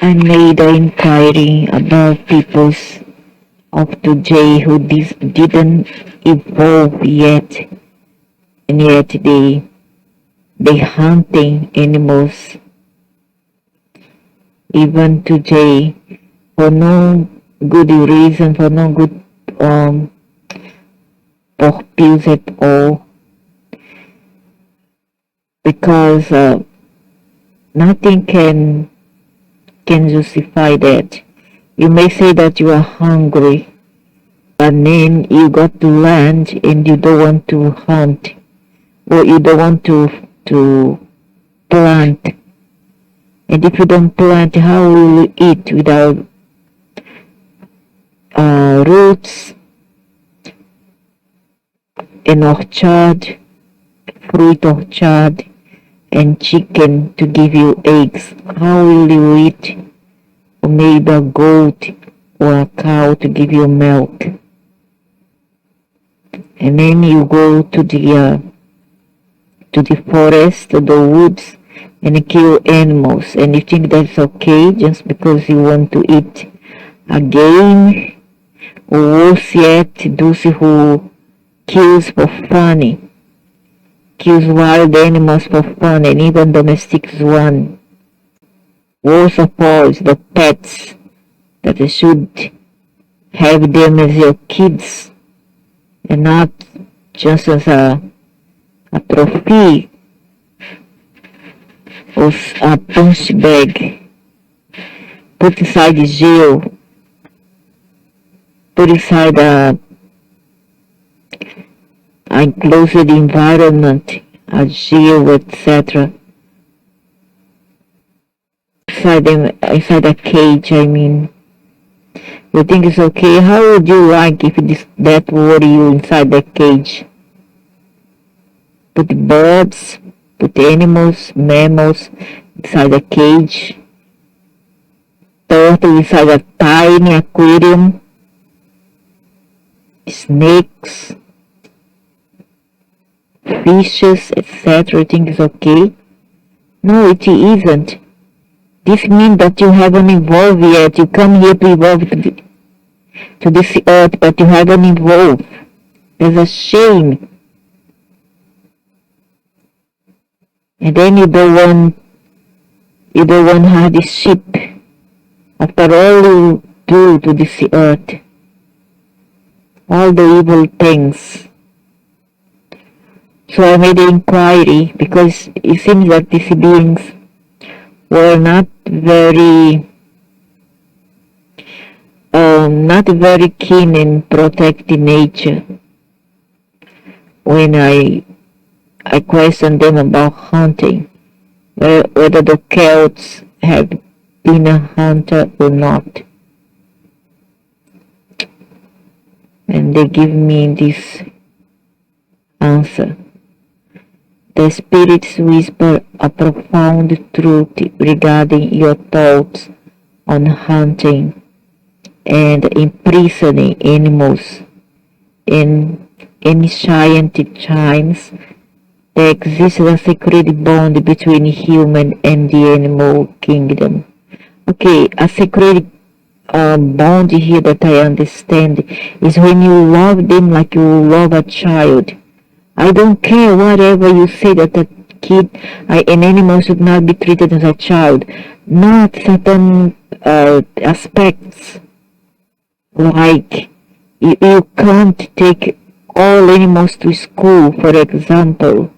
I made an inquiry about peoples of today who didn't evolve yet, and yet they hunting animals even today for no good reason, for no good um purpose at all, because nothing can justify that. You may say that you are hungry, but then you got to land and you don't want to hunt, or you don't want to plant. And if you don't plant, how will you eat without roots, an orchard, fruit orchard, and chicken to give you eggs? How will you eat? Or maybe a goat or a cow to give you milk? And then you go to the forest, to the woods, and kill animals, and you think that's okay just because you want to eat a game? Or worse yet, those who kills for fun, kills wild animals for fun, and even domestic one. Worst of all is the pets, that you should have them as your kids and not just as a trophy or a punch bag. Put inside the jail, put inside a enclosed environment, a jail, etc. Inside a cage, I mean. You think it's okay? How would you like if that were you inside the cage? Put birds, put animals, mammals inside a cage, turtle inside a tiny aquarium, snakes, fishes, etc. You think it's okay? No, it isn't. This means that you haven't evolved yet. You come here to evolve to this earth, but you haven't evolved. There's a shame. And then you don't want hardship after all you do to this earth, all the evil things. So I made an inquiry because it seems that these beings were not very keen in protecting nature. When I questioned them about hunting, whether the Celts have been a hunter or not, and they give me this answer. The spirits whisper a profound truth regarding your thoughts on hunting and imprisoning animals. In ancient times, there existed a sacred bond between human and the animal kingdom. Okay, a sacred bond here that I understand is when you love them like you love a child. I don't care whatever you say that a kid, an animal should not be treated as a child. Not certain aspects, like you can't take all animals to school, for example,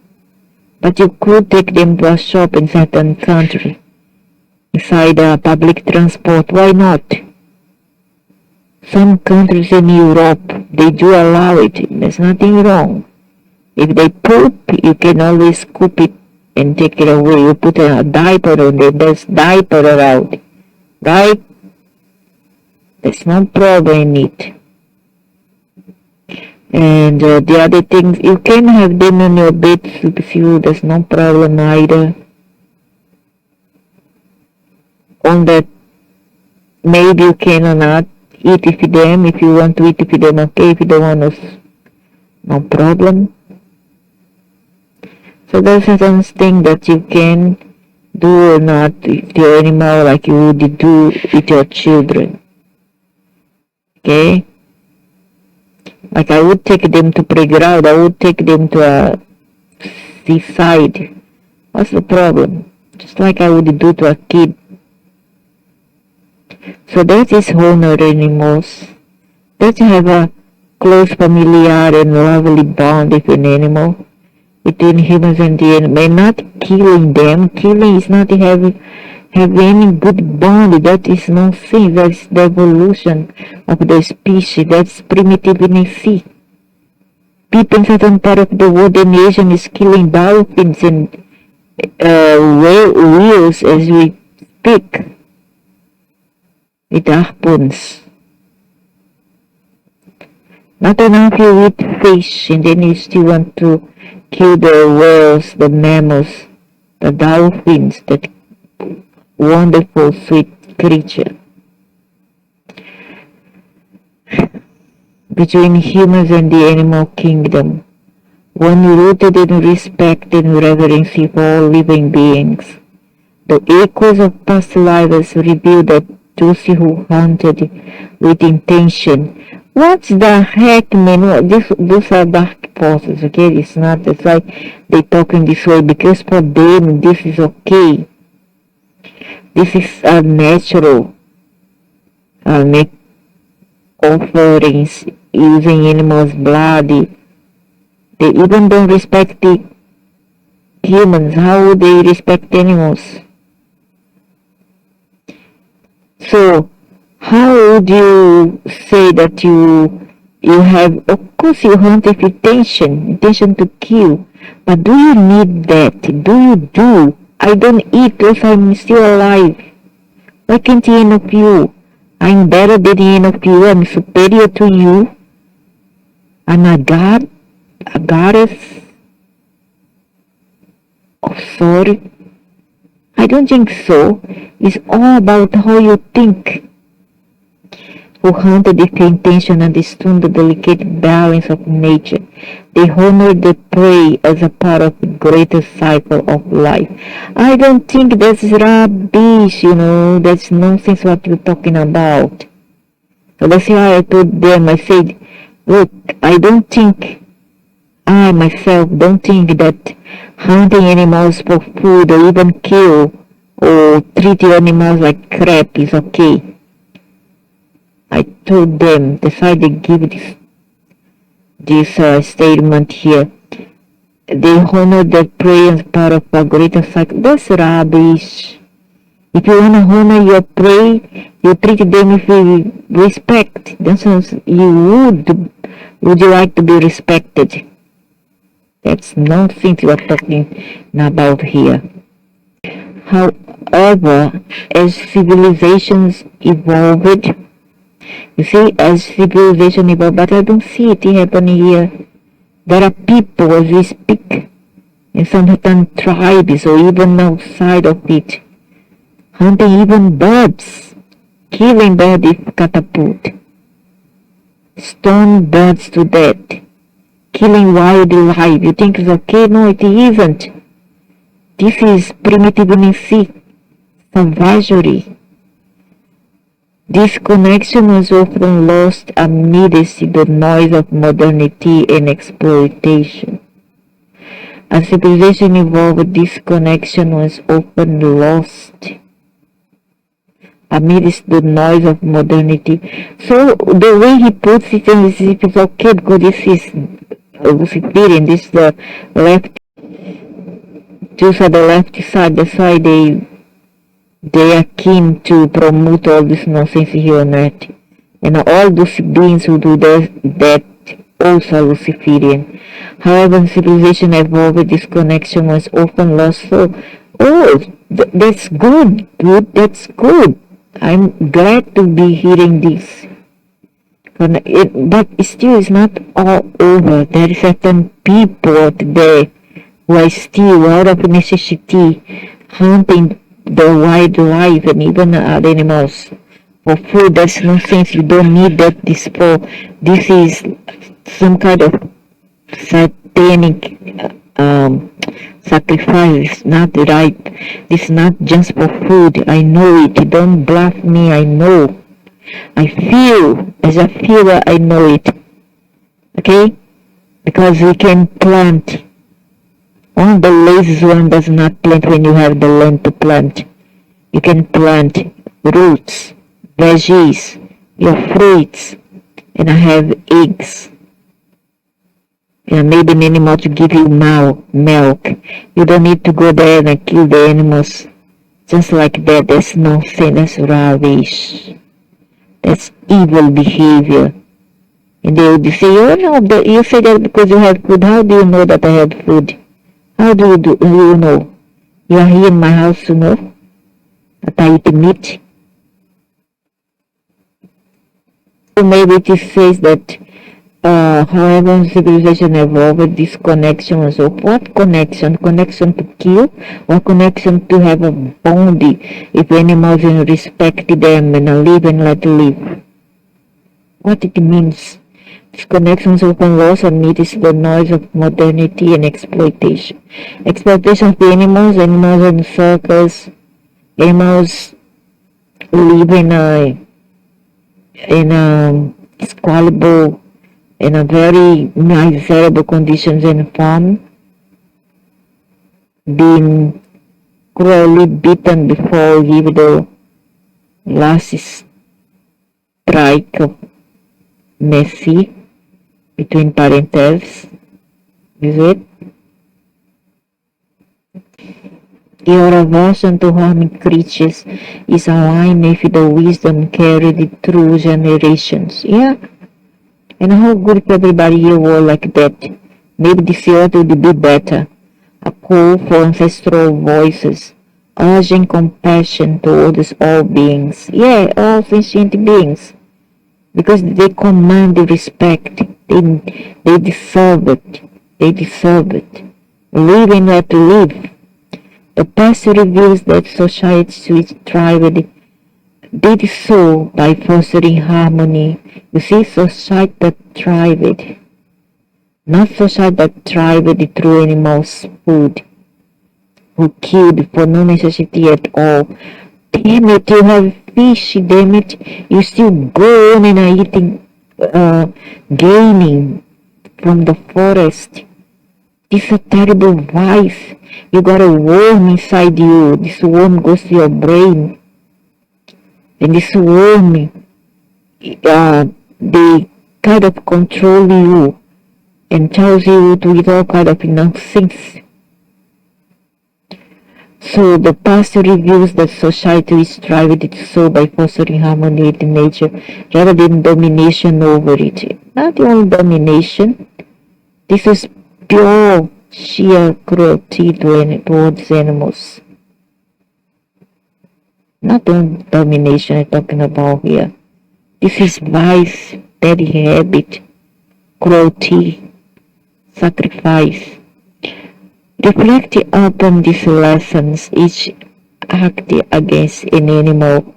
but you could take them to a shop in certain country, inside public transport. Why not? Some countries in Europe, they do allow it. There's nothing wrong. If they poop, you can always scoop it and take it away. You put a diaper on them, there's diaper around, right? There's no problem in it. And the other things, you can have them on your bed with you, there's no problem either. On that, maybe you can or not eat with them. If you want to eat with them, okay. If you don't want to, no problem. So there's certain things that you can do not with your animal like you would do with your children. Okay? Like I would take them to playground, I would take them to a seaside. What's the problem? Just like I would do to a kid. So that is honor animals. That have a close familiar and lovely bond with an animal, between humans and the animal. And not killing them. Killing is not have any good bond. That is nonsense. That's the evolution of the species. That's primitive in sea. People in certain part of the world and Asian is killing dolphins and whales as we speak with harpoons. Not enough you eat fish and then you still want to kill the whales, the mammals, the dolphins, that wonderful sweet creature. Between humans and the animal kingdom, one rooted in respect and reverence for all living beings. The echoes of past lives reveal that those who hunted with intention. What the heck, man? Those are dark forces, okay? It's not, that's why they talk in this way, because for them this is okay. This is natural. Make offerings using animals' blood. They even don't respect the humans. How would they respect animals? So, how would you say that you have, of course you hunt with intention to kill, but do you need that? Do? I don't eat because I'm still alive. Why can't any of you? I'm better than any of you. I'm superior to you. I'm a god, a goddess. Oh, sorry. I don't think so. It's all about how you think. Who hunted with intention understood the delicate balance of nature. They honored the prey as a part of the greater cycle of life. I don't think that's rubbish, that's nonsense what you're talking about. So that's why I told them, I said, look, I myself don't think that hunting animals for food or even kill or treating animals like crap is okay. I told them, decided to give this statement here. They honor that prey as part of a greater cycle. That's rubbish. If you want to honor your prey, you treat them with respect. That's what would you like to be respected? That's nonsense you are talking about here. However, as civilizations evolved, you see, as civilization evolved, but I don't see it happening here. There are people, as we speak, in some certain tribes or even outside of it, hunting even birds, killing birds with catapult, stone birds to death, killing wildlife. You think it's okay? No, it isn't. This is primitive savagery. This connection was often lost amidst the noise of modernity and exploitation. As civilization evolved, this connection was often lost amidst the noise of modernity. So the way he puts it is if it's okay because this is Luciferian, this is the left, these are the left side, that's why they are keen to promote all this nonsense here on earth. And all those beings who do that also are Luciferian. However, civilization evolved, this connection was often lost. So, that's good, dude, that's good. I'm glad to be hearing this. But still, it's not all over. There are certain people out there who are still out of necessity hunting the wildlife and even other animals for food. That's nonsense. You don't need that. This is some kind of satanic sacrifice. It's not right. It's not just for food. I know it. Don't bluff me. I know. I feel. As a feeler, I know it. Okay? Because we can plant. Only the lazy one does not plant when you have the land to plant. You can plant roots, veggies, your fruits, and I have eggs. And maybe an animal to give you milk. You don't need to go there and kill the animals just like that. That's nonsense. That's rubbish. That's evil behavior. And they would say, oh no, you say that because you have food. How do you know that I have food? How do you know? You are here in my house to know that I eat meat. So maybe it says that however civilization evolved, this connection. So what connection? Connection to kill or connection to have a bond with animals and respect them and live and let live? What it means? This connection open laws and it is the noise of modernity and exploitation. Exploitation of the animals in circus, animals live in a squalid, in a very miserable conditions in farm, being cruelly beaten before give the last strike of mercy between parentals. Is it? Your aversion to harming creatures is aligned with the wisdom carried through generations. Yeah. And how good if everybody here were like that? Maybe this earth would be better. A call for ancestral voices, urging compassion towards all beings. Yeah, all sentient beings. Because they command the respect. They deserve it. They deserve it. Live and let live. The past reveals that societies which thrived did so by fostering harmony. You see, society that thrived, not society that thrived through animals' food, who killed for no necessity at all. Damn it, you have fish, damn it, you still go on and are eating, gaining from the forest. This is a terrible vice. You got a worm inside you. This worm goes to your brain. And this worm, they kind of control you and tells you to eat all kind of nonsense. So the past reveals that society is striving to so by fostering harmony with nature rather than domination over it. Not only domination, this is pure sheer cruelty towards animals. Not only domination I'm talking about here. This is vice, bad habit, cruelty, sacrifice. Reflect upon these lessons. Each act against an animal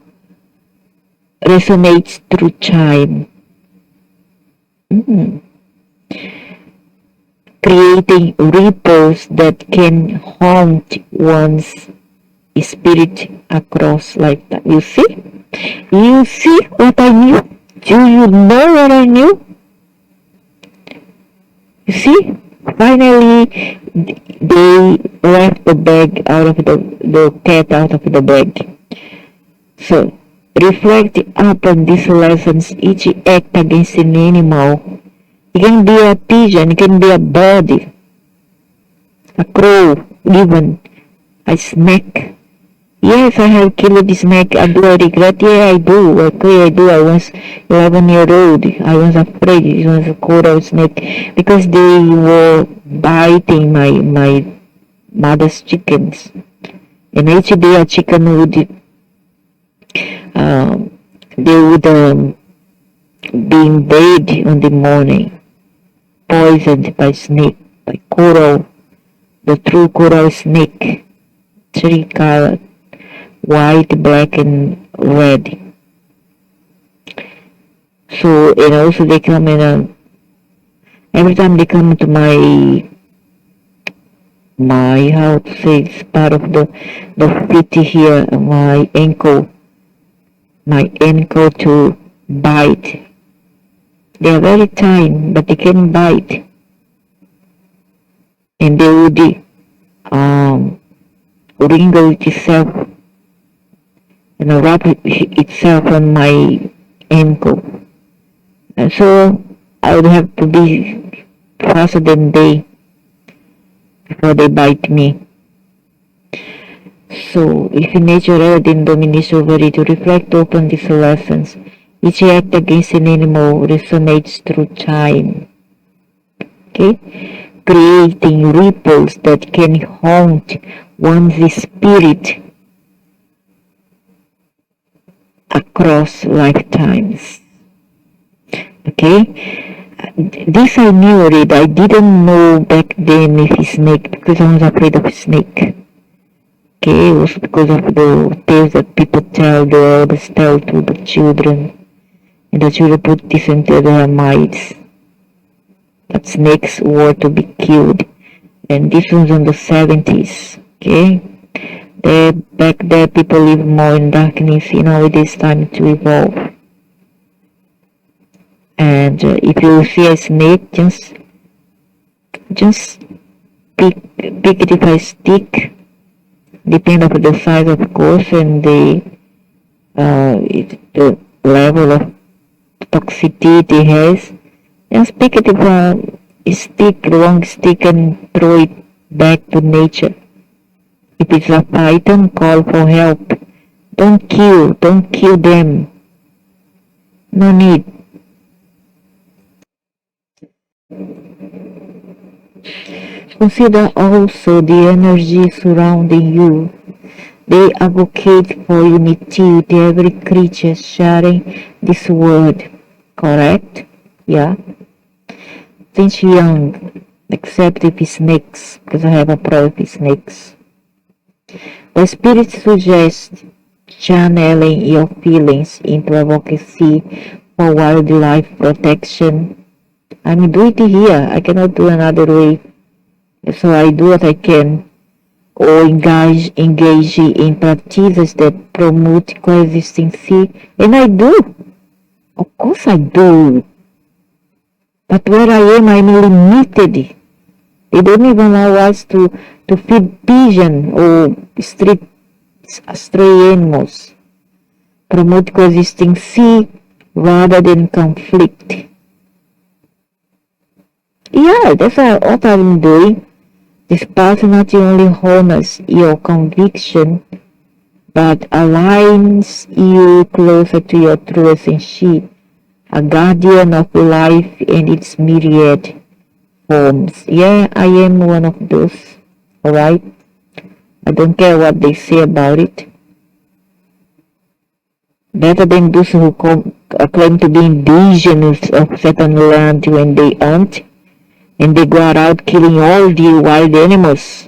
resonates through time, creating ripples that can haunt one's spirit across lifetime. You see? You see what I knew? Do you know what I knew? You see? Finally, they left the bag out of the cat out of the bag. So, reflect upon these lessons. Each act against an animal. It can be a pigeon, it can be a bird, a crow, even a snake. Yes, I have killed the snake. Do I regret? Yeah, I do. Okay, I do. I was 11-year old. I was afraid it was a coral snake because they were biting my mother's chickens. And each day a chicken would, they would be in bed in the morning, poisoned by snake, by coral, the true coral snake, three color. White, black, and red. So, and also they come in every time they come to my my, how to say, it's part of the feet here, my ankle to bite. They are very tiny, but they can bite. And they would wringle itself and wrap itself on my ankle. And so I would have to be faster than they before they bite me. So, if nature erred in domination over it, to reflect upon these lessons, each act against an animal resonates through time. Okay? Creating ripples that can haunt one's spirit across lifetimes. Okay? This I knew already. I didn't know back then if it's snake because I was afraid of snake. Okay, it was because of the tales that people tell, the elders tell to the children, and the children put this into their minds that snakes were to be killed. And this was in the 70s. Okay, back there people live more in darkness. It is time to evolve. And if you see a snake, just pick it by a stick, depending on the size, of course, and the level of toxicity it has. Just pick it with a stick, long stick, and throw it back to nature. If it's a python, call for help. Don't kill them. No need. Consider also the energy surrounding you. They advocate for unity with every creature sharing this world. Correct? Yeah. Since young, except if it's snakes, because I have a problem with snakes. The spirit suggests channeling your feelings into advocacy for wildlife protection. I'm doing it here. I cannot do another way. So I do what I can, or engage in practices that promote coexistence, and I do. Of course I do. But where I am, I'm limited. They don't even allow us to feed pigeon or stray animals. Promote coexistence rather than conflict. Yeah, that's what I'm doing. This path not only honors your conviction, but aligns you closer to your true essence, a guardian of life and its myriad forms. Yeah, I am one of those, alright? I don't care what they say about it. Better than those who claim to be indigenous of certain land when they aren't. And they go out killing all the wild animals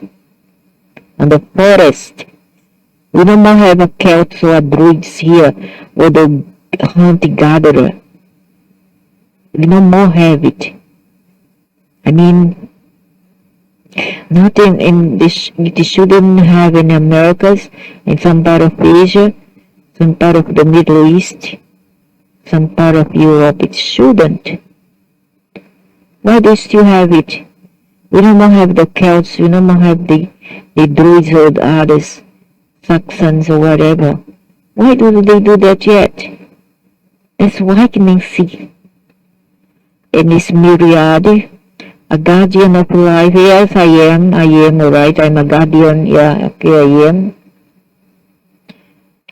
in the forest. We no more have a Celts or a druids here or the hunter-gatherer. We no more have it. I mean, nothing in this, it shouldn't have in Americas, in some part of Asia, some part of the Middle East, some part of Europe. It shouldn't. Why do you still have it? We no more have the Celts, we no more have the Druids or the others, Saxons or whatever. Why do they do that yet? That's whiteness. And this myriad, a guardian of life. Yes, I am, alright, I'm a guardian, yeah, okay, I am.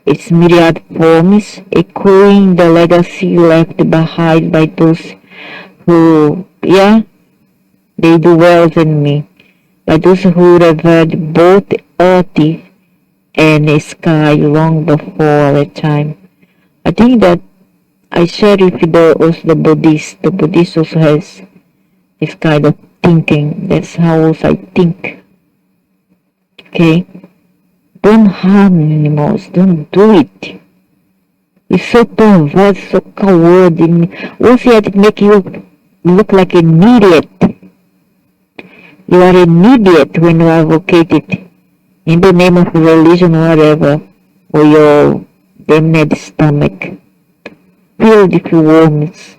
Its myriad forms, echoing the legacy left behind by those who, yeah, they do well than me, by those who revered both earth and sky long before our time. I think that I share with the Buddhists. The Buddhist also has this kind of thinking. That's how also I think. Okay? Don't harm animals. Don't do it. It's so perverse, so cowardly. Also, it make you look like an idiot. You are an idiot when you advocate it in the name of religion or whatever, or your damned stomach filled with worms.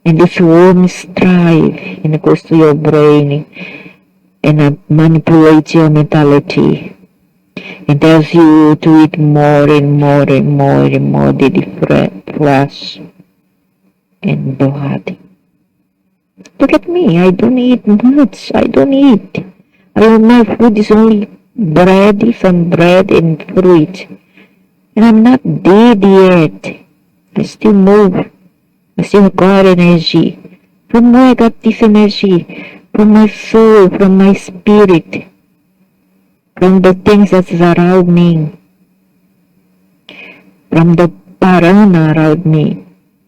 And these worms thrive and goes to your brain and manipulate your mentality and tells you to eat more and more and more and more the flesh and blood. Look at me, I don't eat much. I don't eat. My food is only bread, some bread and fruit. And I'm not dead yet. I still move. I still got energy. From where I got this energy? From my soul, from my spirit, from the things that around me, from the parana around me,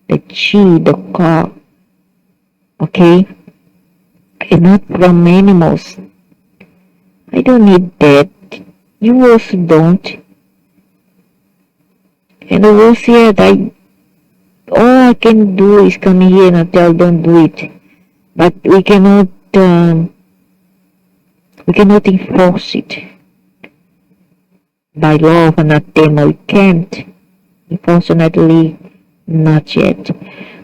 the chi, the ka, okay? And not from animals. I don't need that. You also don't. And the world said, all I can do is come here and tell don't do it. But we cannot enforce it. By law of anathema, we can't. Unfortunately, not yet.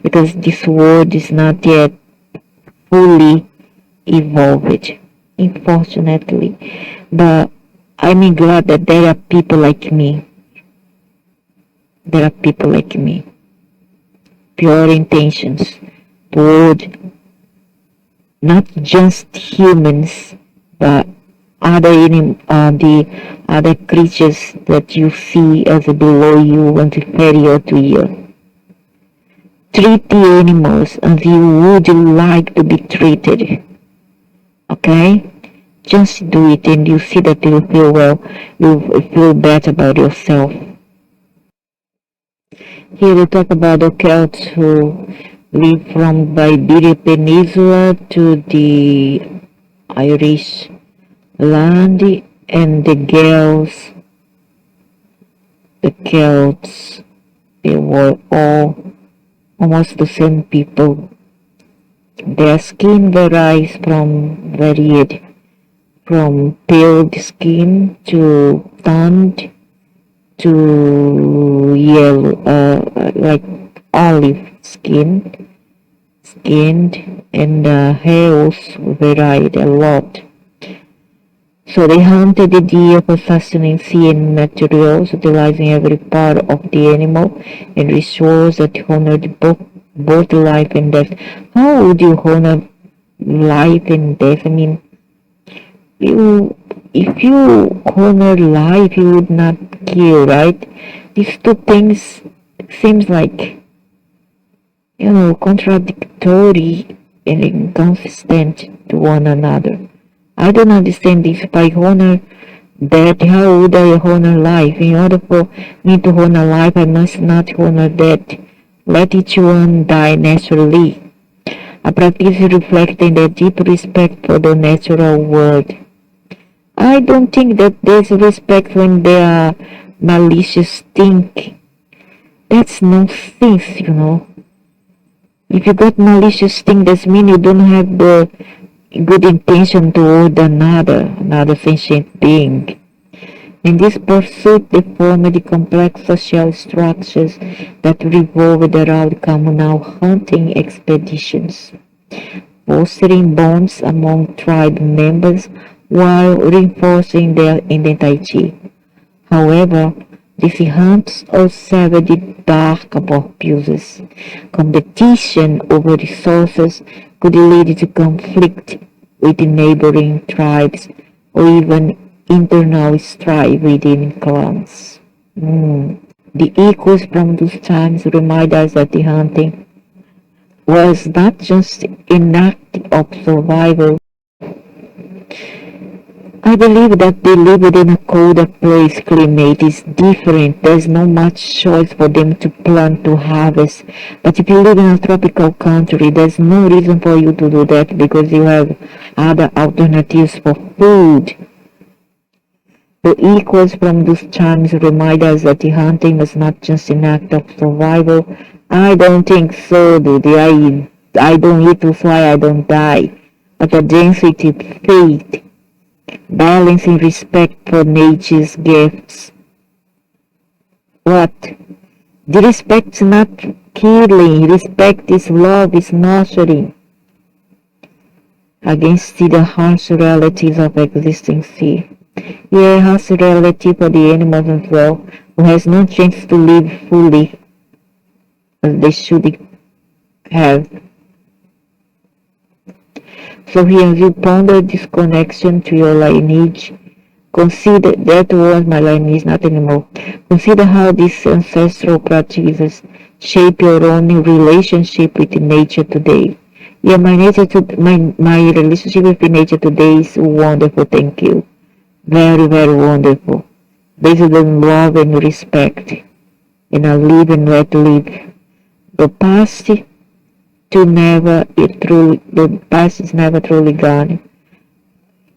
Because this world is not yet fully evolved. Unfortunately. But I'm glad that there are people like me. There are people like me. Pure intentions toward not just humans, but the other creatures that you see as below you and inferior to you. Treat the animals as you would like to be treated. Okay? Just do it and you see that you feel well, you feel better about yourself. Here we talk about the Celts who live from the Iberian Peninsula to the Irish land, and the Celts, they were all almost the same people. Their skin varies from pale skin to tanned to yellow, like olive skinned, and the hairs varied a lot. So they hunted the deer for sustenance and materials, utilizing every part of the animal and rituals that honored both life and death. How would you honor life and death? I mean, if you honor life, you would not kill, right? These two things seems like, contradictory and inconsistent to one another. I don't understand this. If I honor death, how would I honor life? In order for me to honor life, I must not honor death. Let each one die naturally. A practice reflecting the deep respect for the natural world. I don't think that there's respect when there are malicious think. That's nonsense, If you got malicious think, that means you don't have the good intention toward another sentient being. In this pursuit, they form the complex social structures that revolved around communal hunting expeditions, fostering bonds among tribe members while reinforcing their identity. However, these hunts also have the dark abuses. Competition over resources could lead to conflict with the neighboring tribes or even internal strife within clans. The echoes from those times remind us that the hunting was not just an act of survival. I believe that they lived in a colder place. Climate is different. There's not much choice for them to plant, to harvest. But if you live in a tropical country, there's no reason for you to do that because you have other alternatives for food. The echoes from those times remind us that the hunting was not just an act of survival. I don't think so, dude. I don't eat to fly, I don't die. accordance with faith, balancing respect for nature's gifts. What? The respect is not killing, respect is love, is nurturing against the harsh realities of existence here. Yeah, harsh reality for the animals as well, who has no chance to live fully as they should have. So here, as you ponder this connection to your lineage, consider that was my lineage, not anymore. Consider how these ancestral practices shape your own relationship with nature today. Yeah, my relationship with nature today is wonderful. Thank you. Very, very wonderful. Based on love and respect, and I live and let live. The past the past is never truly gone.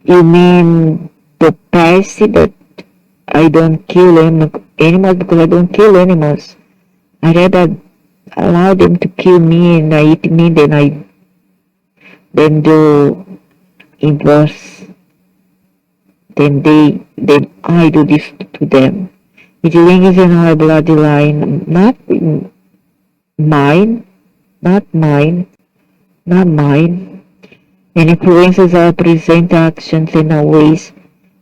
You mean the past that I don't kill animals because I don't kill animals. I rather allow them to kill me and I eat me than do inverse. Then I do this to them. It links in our bloodline, mine, not mine, not mine, and influences our present actions in a ways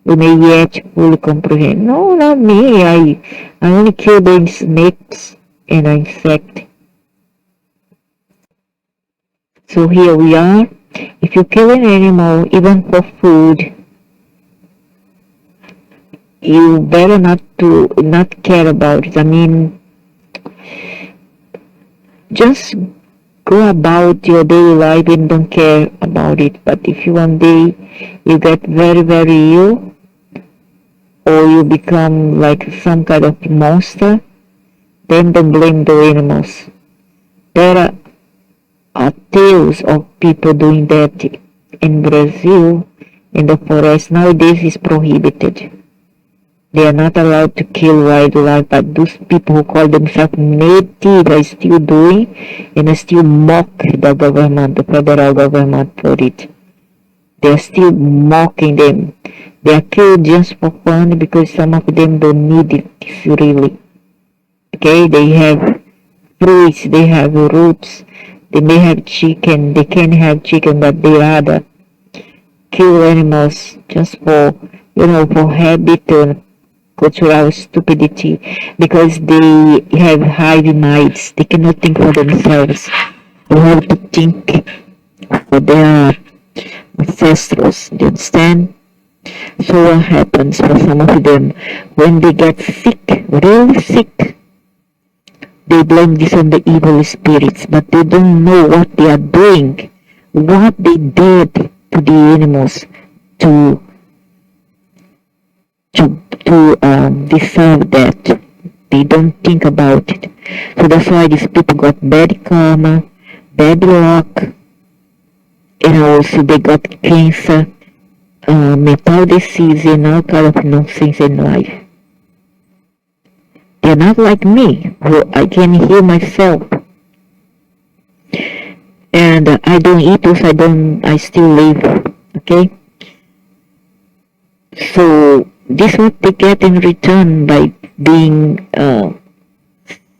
we may yet fully comprehend. No, not me. I only kill the snakes and insects. So here we are. If you kill an animal, even for food, you better not care about it. I mean, just go about your daily life and don't care about it. But if you one day you get very, very ill, or you become like some kind of monster, then don't blame the animals. There are tales of people doing that in Brazil, in the forest. Nowadays is prohibited. They are not allowed to kill wildlife, but those people who call themselves native are still doing and still mock the government, the federal government for it. They are still mocking them. They are killed just for fun because some of them don't need it really. Okay, they have fruits, they have roots, they may have chicken, they can have chicken, but they rather kill animals just for, for habit and cultural stupidity because they have hive minds. They cannot think for themselves. They have to think for their ancestors. Do you understand? So what happens for some of them when they get sick, really sick? They blame this on the evil spirits, but they don't know what they are doing, what they did to the animals to deserve that. They don't think about it. So that's why these people got bad karma, bad luck, and also they got cancer, mental disease, and all kind of nonsense in life. They're not like me, who I can heal myself. And I don't eat those, I still live, okay? So this what they get in return by being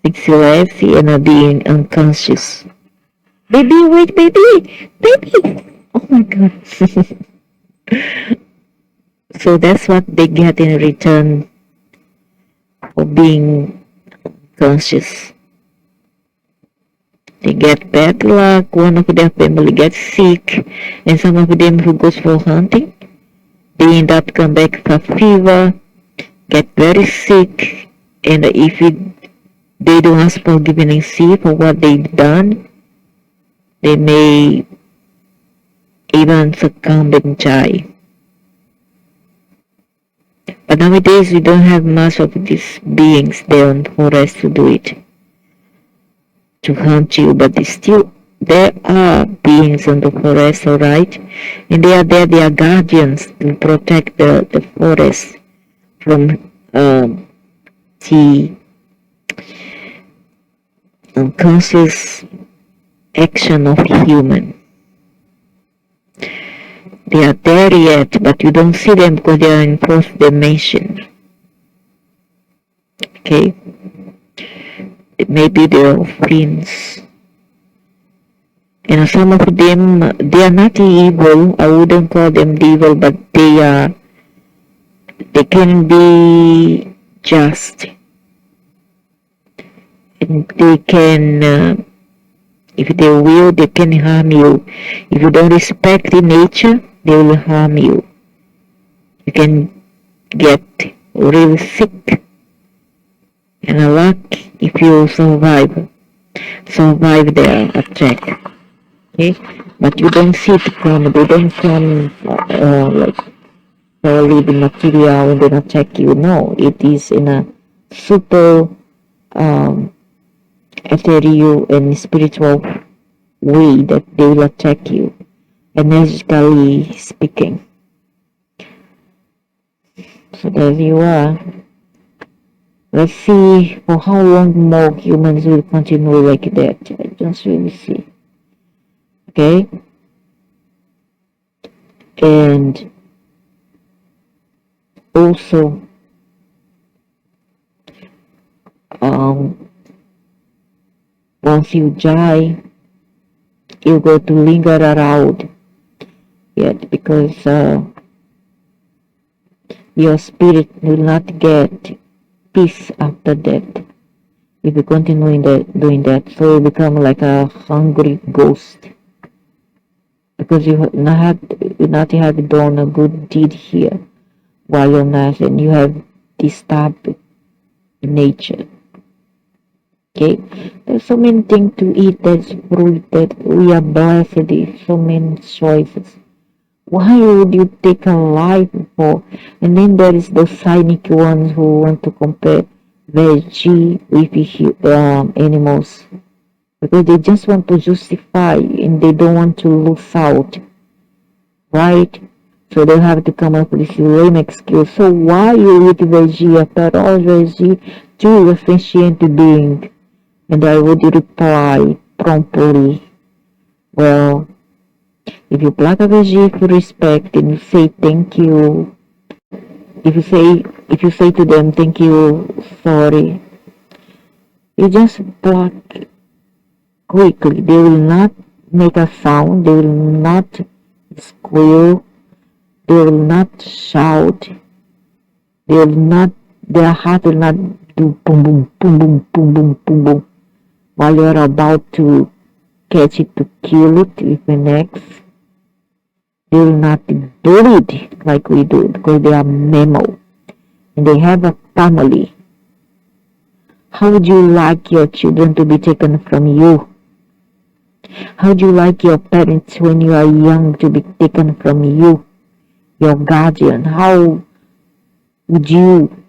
sexuality and being unconscious. Baby, wait, baby! Oh my god. So that's what they get in return for being conscious. They get bad luck, one of their family gets sick, and some of them who goes for hunting, they end up come back with a fever, get very sick, and if they don't ask for forgiveness for what they've done, they may even succumb and die. But nowadays we don't have much of these beings there on the forest to do it, to hunt you, but there are beings on the forest, alright? And they are there, they are guardians to protect the forest from the unconscious action of human. They are there yet, but you don't see them because they are in fourth dimension. Okay? Maybe they are friends. And some of them, they are not evil. I wouldn't call them evil, but they can be just. And they can, if they will, they can harm you. If you don't respect the nature, they will harm you. You can get really sick. And a luck if you survive their attack. Okay, but you don't see it come. They don't come like solid material and then attack you. No, it is in a super ethereal and spiritual way that they will attack you, energetically speaking. So there you are. Let's see for how long more humans will continue like that. I don't really see. Okay? And also, once you die, you go to linger around yet because your spirit will not get peace after death if you continue doing that. So you become like a hungry ghost because you not have done a good deed here while you're not, and you have disturbed nature. Okay, there's so many things to eat. There's fruit that we are blessed with, so many choices. Why would you take a life for? And then there is those cynic ones who want to compare veggie with animals because they just want to justify and they don't want to lose out, right? So they have to come up with this lame excuse. So why you eat veggie after all veggie to a sentient being? And I would reply promptly, well, if you pluck a veggie with respect and you say thank you, if you say to them thank you, sorry, you just pluck quickly. They will not make a sound, they will not squeal, they will not shout, their heart will not do boom boom boom boom boom boom boom boom while you're about to catch it to kill it with an axe. They will not do it like we do because they are mammal and they have a family. How would you like your children to be taken from you? How would you like your parents when you are young to be taken from you? Your guardian, how would you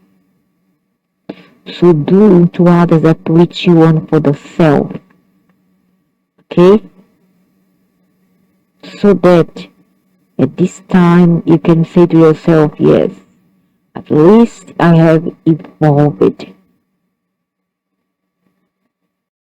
so do to others that which you want for the self? Okay? So that at this time you can say to yourself, yes, at least I have evolved